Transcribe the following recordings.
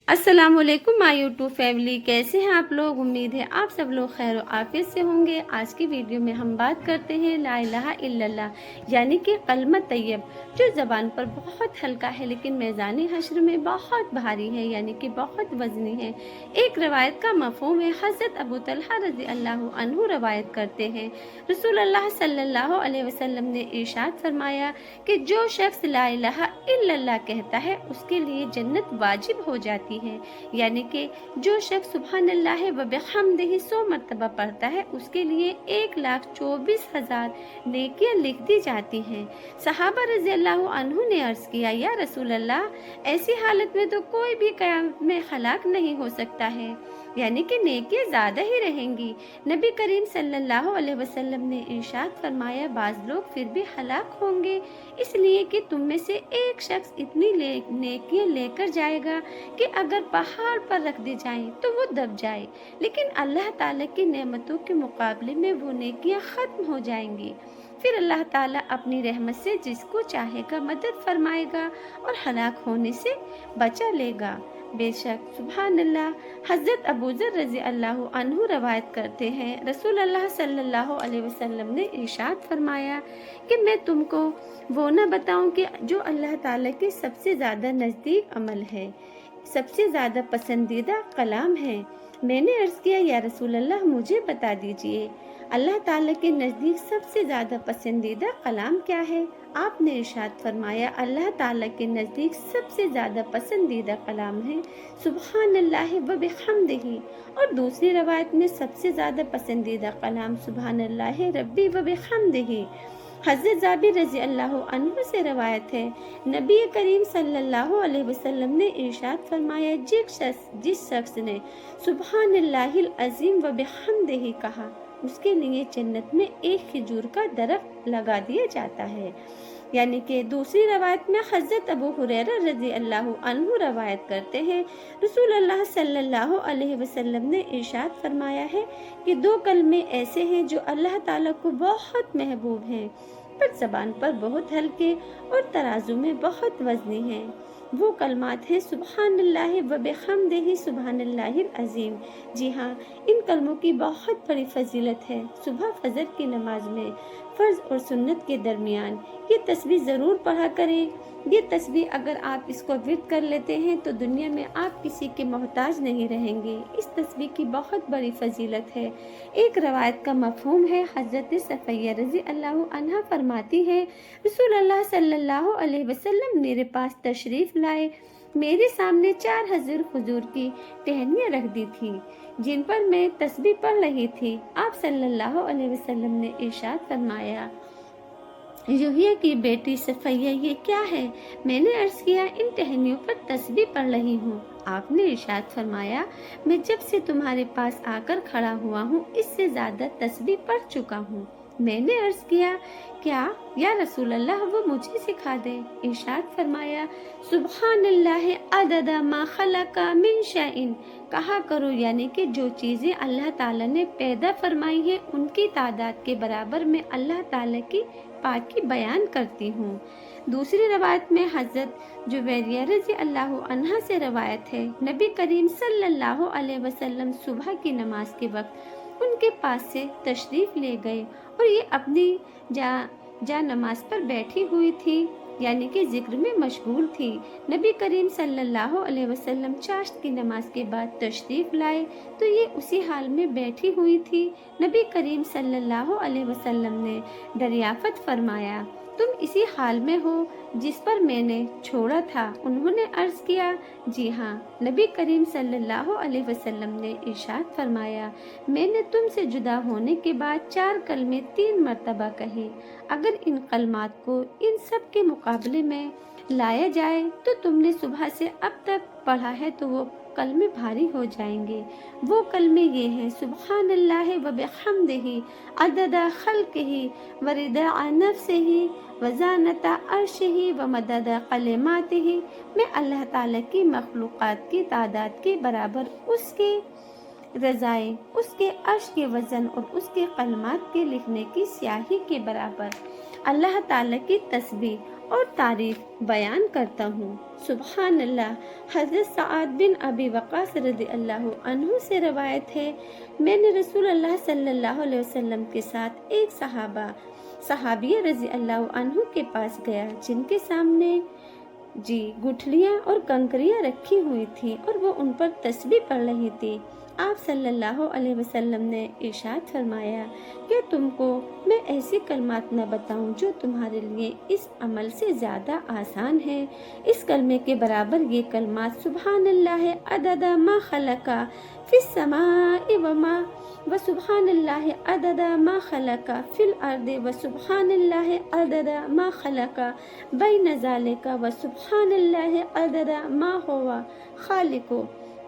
السلام علیکم مائی YouTube family, کیسے ہیں آپ لوگ؟ امید ہے آپ سب لوگ خیر و عافیت سے ہوں گے۔ آج کی ویڈیو میں ہم بات کرتے ہیں لا الہ الا اللہ یعنی کہ کلمہ طیب، جو زبان پر بہت ہلکا ہے لیکن میزان حشر میں بہت بھاری ہے، یعنی کہ بہت وزنی ہے۔ ایک روایت کا مفہوم ہے، حضرت ابو طلحہ رضی اللہ عنہ روایت کرتے ہیں، رسول اللہ صلی اللہ علیہ وسلم نے ارشاد فرمایا کہ جو شخص لا الہ الا اللہ کہتا ہے اس کے لیے جنت واجب ہو جاتی ہے، یعنی کہ جو شخص سبحان اللہ و بحمدہ 100 مرتبہ پڑھتا ہے اس کے لیے 1,24,000 نیکیاں لکھ دی جاتی ہیں۔ صحابہ رضی اللہ عنہ نے عرض کیا، یا رسول اللہ، ایسی حالت میں تو کوئی بھی قیامت میں ہلاک نہیں ہو سکتا ہے، یعنی کہ نیکیاں زیادہ ہی رہیں گی۔ نبی کریم صلی اللہ علیہ وسلم نے ارشاد فرمایا، بعض لوگ پھر بھی ہلاک ہوں گے، اس لیے کہ تم میں سے ایک شخص اتنی نیکیاں لے کر جائے گا کہ اگر پہاڑ پر رکھ دی جائیں تو وہ دب جائے، لیکن اللہ تعالیٰ کی نعمتوں کے مقابلے میں وہ نیکیاں ختم ہو جائیں گی۔ پھر اللہ تعالیٰ اپنی رحمت سے جس کو چاہے گا مدد فرمائے گا اور ہلاک ہونے سے بچا لے گا۔ بے شک سبحان اللہ۔ حضرت ابو ذر رضی اللہ عنہ روایت کرتے ہیں، رسول اللہ صلی اللہ علیہ وسلم نے ارشاد فرمایا کہ میں تم کو وہ نہ بتاؤں کہ جو اللہ تعالیٰ کے سب سے زیادہ نزدیک عمل ہے، سب سے زیادہ پسندیدہ کلام ہے۔ میں نے عرض کیا، یا رسول اللہ مجھے بتا دیجئے اللہ تعالیٰ کے نزدیک سب سے زیادہ پسندیدہ کلام کیا ہے؟ آپ نے ارشاد فرمایا، اللہ تعالیٰ کے نزدیک سب سے زیادہ پسندیدہ کلام ہے سبحان اللہ و بحمدہ، اور دوسری روایت میں سب سے زیادہ پسندیدہ کلام سبحان اللہ ربی و بحمدہ۔ حضرت جابر رضی اللہ عنہ سے روایت ہے، نبی کریم صلی اللہ علیہ وسلم نے ارشاد فرمایا، جس شخص نے سبحان اللہ العظیم و بحمدہ کہا اس کے لیے جنت میں ایک کھجور کا درخت لگا دیا جاتا ہے۔ یعنی کہ دوسری روایت میں حضرت ابو ہریرہ رضی اللہ عنہ روایت کرتے ہیں، رسول اللہ صلی اللہ علیہ وسلم نے ارشاد فرمایا ہے کہ دو کلمے ایسے ہیں جو اللہ تعالیٰ کو بہت محبوب ہیں، پر زبان پر بہت ہلکے اور ترازو میں بہت وزنی ہیں۔ وہ کلمات ہیں سبحان اللہ و بحمدہ سبحان اللہ العظیم۔ جی ہاں، ان کلموں کی بہت بڑی فضیلت ہے۔ صبح فجر کی نماز میں فرض اور سنت کے درمیان یہ تسبیح ضرور پڑھا کریں۔ یہ تسبیح اگر آپ اس کو ورد کر لیتے ہیں تو دنیا میں آپ کسی کے محتاج نہیں رہیں گے۔ اس تسبیح کی بہت بڑی فضیلت ہے۔ ایک روایت کا مفہوم ہے، حضرت صفیہ رضی اللہ عنہا فرماتی ہے، رسول اللہ صلی اللہ علیہ وسلم میرے پاس تشریف لائے، میرے سامنے 4 کھجور کی ٹہنیاں رکھ دی تھیں جن پر میں تسبیح پڑھ رہی تھی۔ آپ صلی اللہ علیہ وسلم نے ارشاد فرمایا، یحییٰ کی بیٹی صفیہ، یہ کیا ہے؟ میں نے عرض کیا، ان ٹہنیوں پر تسبیح پڑھ رہی ہوں۔ آپ نے ارشاد فرمایا، میں جب سے تمہارے پاس آ کر کھڑا ہوا ہوں اس سے زیادہ تسبیح پڑھ چکا ہوں۔ میں نے عرض کیا، کیا یا رسول اللہ وہ مجھے سکھا دیں؟ ارشاد فرمایا، سبحان اللہ عدد ما خلق من شیء، کہا کرو، یعنی کہ جو چیزیں اللہ تعالیٰ نے پیدا فرمائی ہیں ان کی تعداد کے برابر میں اللہ تعالیٰ کی پاکی بیان کرتی ہوں۔ دوسری روایت میں حضرت جویریہ رضی اللہ عنہا سے روایت ہے، نبی کریم صلی اللہ علیہ وسلم صبح کی نماز کے وقت ان کے پاس سے تشریف لے گئے اور یہ اپنی جا نماز پر بیٹھی ہوئی تھی، یعنی کہ ذکر میں مشغول تھی۔ نبی کریم صلی اللہ علیہ وسلم چاشت کی نماز کے بعد تشریف لائے تو یہ اسی حال میں بیٹھی ہوئی تھی۔ نبی کریم صلی اللہ علیہ وسلم نے دریافت فرمایا، تم اسی حال میں ہو جس پر میں نے چھوڑا تھا؟ انہوں نے عرض کیا، جی ہاں۔ نبی کریم صلی اللہ علیہ وسلم نے ارشاد فرمایا، میں نے تم سے جدا ہونے کے بعد 4 کلمے 3 مرتبہ کہے، اگر ان کلمات کو ان سب کے مقابلے میں لایا جائے تو تم نے صبح سے اب تک پڑھا ہے تو وہ کلمے بھاری ہو جائیں گے۔ وہ کلمے یہ ہیں، سبحان اللہ و بحمدہ عدد خلقہ و رضاء نفسہ و زینت عرشہ و مدد کلماتہ۔ میں اللہ تعالیٰ کی مخلوقات کی تعداد کے برابر اس کے رضائے، اس کے عرش کے وزن اور اس کے کلمات کے لکھنے کی سیاہی کے برابر اللہ تعالیٰ کی تسبیح اور تعریف بیان کرتا ہوں۔ سبحان اللہ۔ حضرت سعد بن ابی وقاص رضی اللہ عنہ سے روایت ہے، میں نے رسول اللہ صلی اللہ علیہ وسلم کے ساتھ ایک صحابیہ رضی اللہ عنہ کے پاس گیا جن کے سامنے گٹھلیاں اور کنکریاں رکھی ہوئی تھیں اور وہ ان پر تسبیح پڑھ رہی تھی۔ آپ صلی اللہ علیہ وسلم نے ارشاد فرمایا کہ تم کو میں ایسی کلمات نہ بتاؤں جو تمہارے لیے اس عمل سے زیادہ آسان ہے۔ اس کلمے کے برابر یہ کلمات سبحان اللہ عدد ما خلق فی السماء و سبحان اللہ عدد ما خلق فی الارض و سبحان اللہ عدد ما خلق بین ذالک و سبحان اللہ عدد ما ہوا خالق۔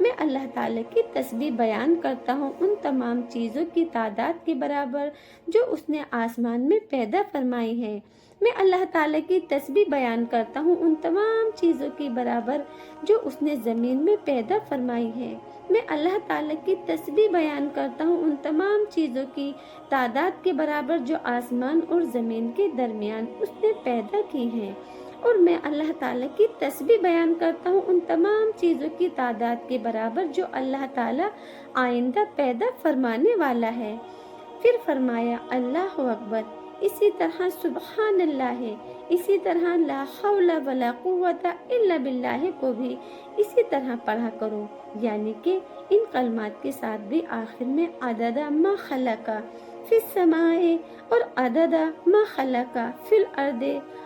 میں اللہ تعالیٰ کی تسبیح بیان کرتا ہوں ان تمام چیزوں کی تعداد کے برابر جو اس نے آسمان میں پیدا فرمائی ہے۔ میں اللہ تعالیٰ کی تسبیح بیان کرتا ہوں ان تمام چیزوں کی برابر جو اس نے زمین میں پیدا فرمائی ہے۔ میں اللہ تعالیٰ کی تسبیح بیان کرتا ہوں ان تمام چیزوں کی تعداد کے برابر جو آسمان اور زمین کے درمیان اس نے پیدا کی ہیں، اور میں اللہ تعالیٰ کی تسبیح بیان کرتا ہوں ان تمام چیزوں کی تعداد کے برابر جو اللہ تعالیٰ آئندہ پیدا فرمانے والا ہے۔ پھر فرمایا اللہ اکبر، اسی طرح سبحان اللہ ہے، اسی طرح لا حول ولا قوت الا باللہ کو بھی اسی طرح پڑھا کرو، یعنی کہ ان کلمات کے ساتھ بھی آخر میں عدد ما خلق فی السماء اور عدد ما خلق فی الارض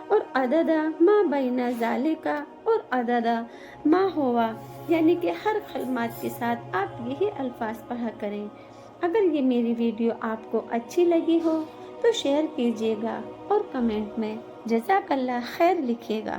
اور عدد ما بین ذالک اور عدد ما ہوا، یعنی کہ ہر کلمات کے ساتھ آپ یہی الفاظ پڑھا کریں۔ اگر یہ میری ویڈیو آپ کو اچھی لگی ہو تو شیئر کیجیے گا اور کمنٹ میں جزاک اللہ خیر لکھیے گا۔